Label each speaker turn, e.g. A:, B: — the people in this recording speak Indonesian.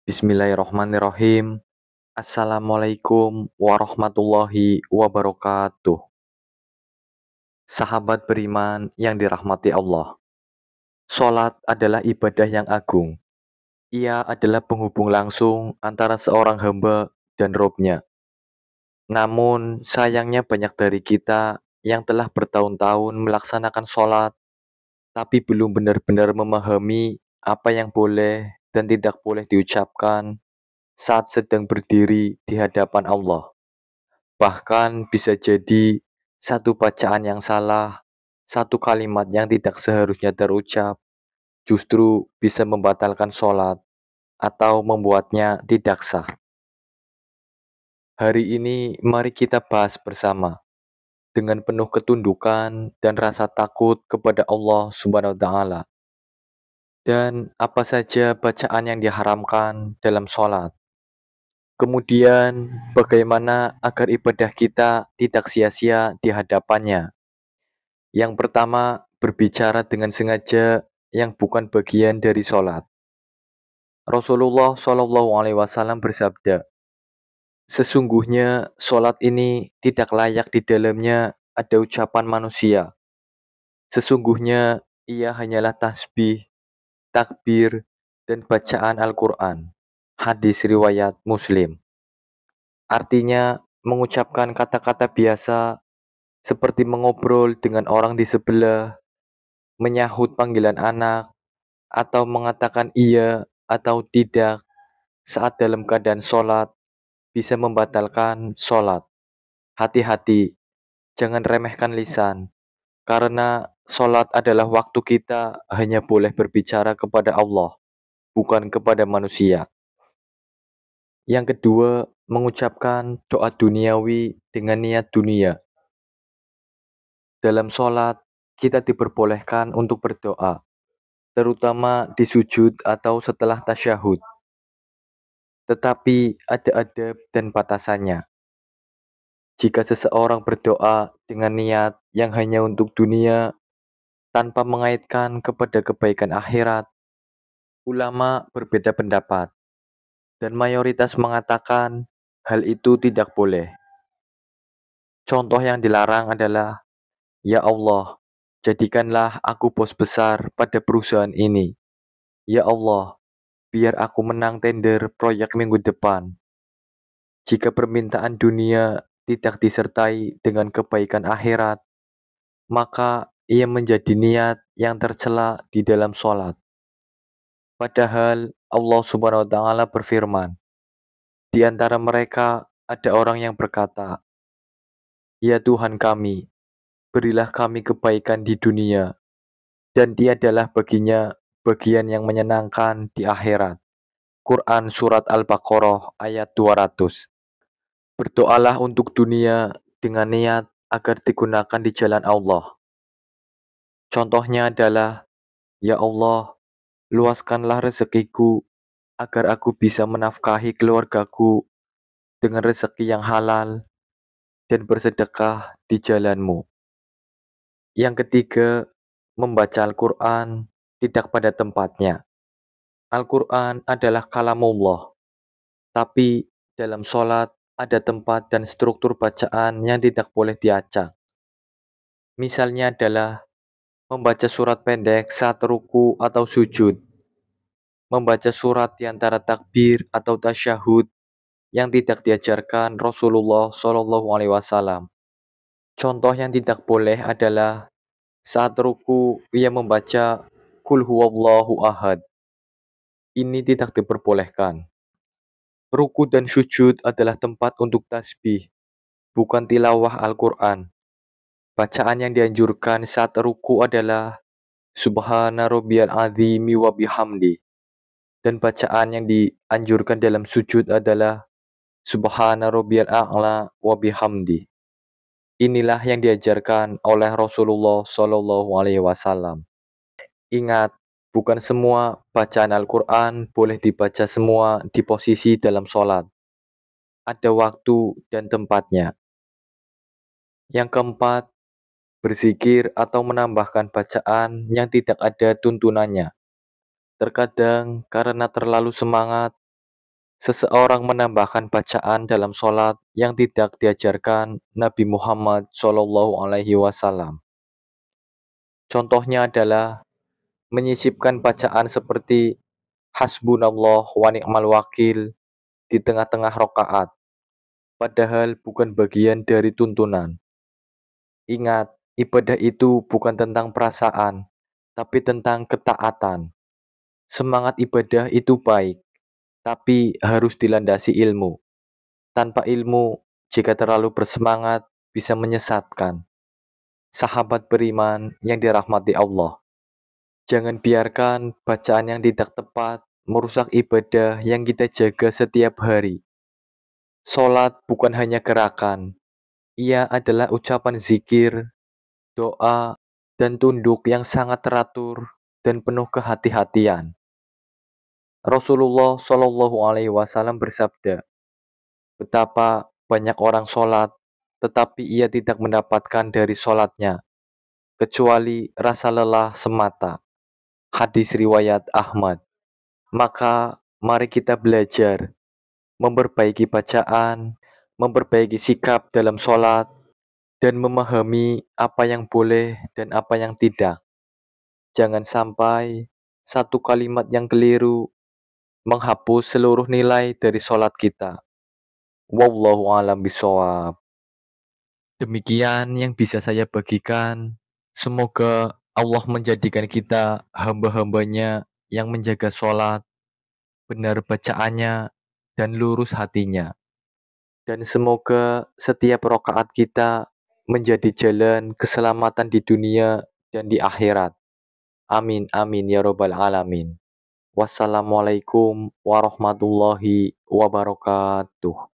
A: Bismillahirrahmanirrahim. Assalamualaikum warahmatullahi wabarakatuh. Sahabat beriman yang dirahmati Allah. Salat adalah ibadah yang agung. Ia adalah penghubung langsung antara seorang hamba dan Robnya. Namun, sayangnya banyak dari kita yang telah bertahun-tahun melaksanakan salat, tapi belum benar-benar memahami apa yang boleh dan tidak boleh diucapkan saat sedang berdiri di hadapan Allah. Bahkan bisa jadi satu bacaan yang salah, satu kalimat yang tidak seharusnya terucap, justru bisa membatalkan sholat atau membuatnya tidak sah. Hari ini mari kita bahas bersama dengan penuh ketundukan dan rasa takut kepada Allah Subhanahu wa taala. Dan apa saja bacaan yang diharamkan dalam sholat. Kemudian, bagaimana agar ibadah kita tidak sia-sia di hadapannya? Yang pertama, berbicara dengan sengaja yang bukan bagian dari sholat. Rasulullah Shallallahu Alaihi Wasallam bersabda, sesungguhnya sholat ini tidak layak di dalamnya ada ucapan manusia. Sesungguhnya ia hanyalah tasbih, takbir, dan bacaan Al-Quran. Hadis riwayat Muslim. Artinya, mengucapkan kata-kata biasa seperti mengobrol dengan orang di sebelah, menyahut panggilan anak, atau mengatakan iya atau tidak saat dalam keadaan sholat bisa membatalkan sholat. Hati-hati, jangan remehkan lisan, karena sholat adalah waktu kita hanya boleh berbicara kepada Allah, bukan kepada manusia. Yang kedua, mengucapkan doa duniawi dengan niat dunia. Dalam sholat, kita diperbolehkan untuk berdoa, terutama di sujud atau setelah tasyahud. Tetapi ada adab dan batasannya. Jika seseorang berdoa dengan niat yang hanya untuk dunia, tanpa mengaitkan kepada kebaikan akhirat, ulama berbeda pendapat, dan mayoritas mengatakan hal itu tidak boleh. Contoh yang dilarang adalah, ya Allah, jadikanlah aku bos besar pada perusahaan ini. Ya Allah, biar aku menang tender proyek minggu depan. Jika permintaan dunia tidak disertai dengan kebaikan akhirat, maka ia menjadi niat yang tercela di dalam sholat. Padahal Allah Subhanahu wa taala berfirman, di antara mereka ada orang yang berkata, "Ya Tuhan kami, berilah kami kebaikan di dunia, dan tiadalah baginya bagian yang menyenangkan di akhirat." Quran Surat Al-Baqarah ayat 200. Berdoalah untuk dunia dengan niat agar digunakan di jalan Allah. Contohnya adalah, ya Allah, luaskanlah rezekiku agar aku bisa menafkahi keluargaku dengan rezeki yang halal dan bersedekah di jalanmu. Yang ketiga, membaca Al-Quran tidak pada tempatnya. Al-Quran adalah kalamullah, tapi dalam sholat ada tempat dan struktur bacaan yang tidak boleh diacak. Misalnya adalah membaca surat pendek saat ruku atau sujud, membaca surat di antara takbir atau tasyahud yang tidak diajarkan Rasulullah Shallallahu Alaihi Wasallam. Contoh yang tidak boleh adalah saat ruku ia membaca Qul huwallahu ahad. Ini tidak diperbolehkan. Ruku dan sujud adalah tempat untuk tasbih, bukan tilawah Al-Quran. Bacaan yang dianjurkan saat ruku adalah Subhana rabbiyal azimi wa bihamdi. Dan bacaan yang dianjurkan dalam sujud adalah Subhana rabbiyal a'la wa bihamdi. Inilah yang diajarkan oleh Rasulullah Shallallahu Alaihi Wasallam. Ingat, bukan semua bacaan Al-Quran boleh dibaca semua di posisi dalam sholat. Ada waktu dan tempatnya. Yang keempat, berzikir atau menambahkan bacaan yang tidak ada tuntunannya. Terkadang karena terlalu semangat, Seseorang menambahkan bacaan dalam sholat yang tidak diajarkan Nabi Muhammad SAW. Contohnya adalah menyisipkan bacaan seperti Hasbunallah wa ni'mal wakil di tengah-tengah rokaat, padahal bukan bagian dari tuntunan. Ingat, ibadah itu bukan tentang perasaan, tapi tentang ketaatan. Semangat ibadah itu baik, tapi harus dilandasi ilmu. Tanpa ilmu, jika terlalu bersemangat, bisa menyesatkan. Sahabat beriman yang dirahmati Allah, jangan biarkan bacaan yang tidak tepat merusak ibadah yang kita jaga setiap hari. Salat bukan hanya gerakan, ia adalah ucapan zikir, doa, dan tunduk yang sangat teratur dan penuh kehati-hatian. Rasulullah Shallallahu Alaihi Wasallam bersabda, betapa banyak orang sholat, tetapi ia tidak mendapatkan dari sholatnya, kecuali rasa lelah semata. Hadis riwayat Ahmad. Maka mari kita belajar memperbaiki bacaan, memperbaiki sikap dalam sholat, dan memahami apa yang boleh dan apa yang tidak. Jangan sampai satu kalimat yang keliru menghapus seluruh nilai dari sholat kita. Wallahu a'lam bishawab. Demikian yang bisa saya bagikan. Semoga Allah menjadikan kita hamba-hambanya yang menjaga sholat, benar bacaannya, dan lurus hatinya. Dan semoga setiap rokaat kita menjadi jalan keselamatan di dunia dan di akhirat. Amin, amin, ya robbal alamin. Wassalamualaikum warahmatullahi wabarakatuh.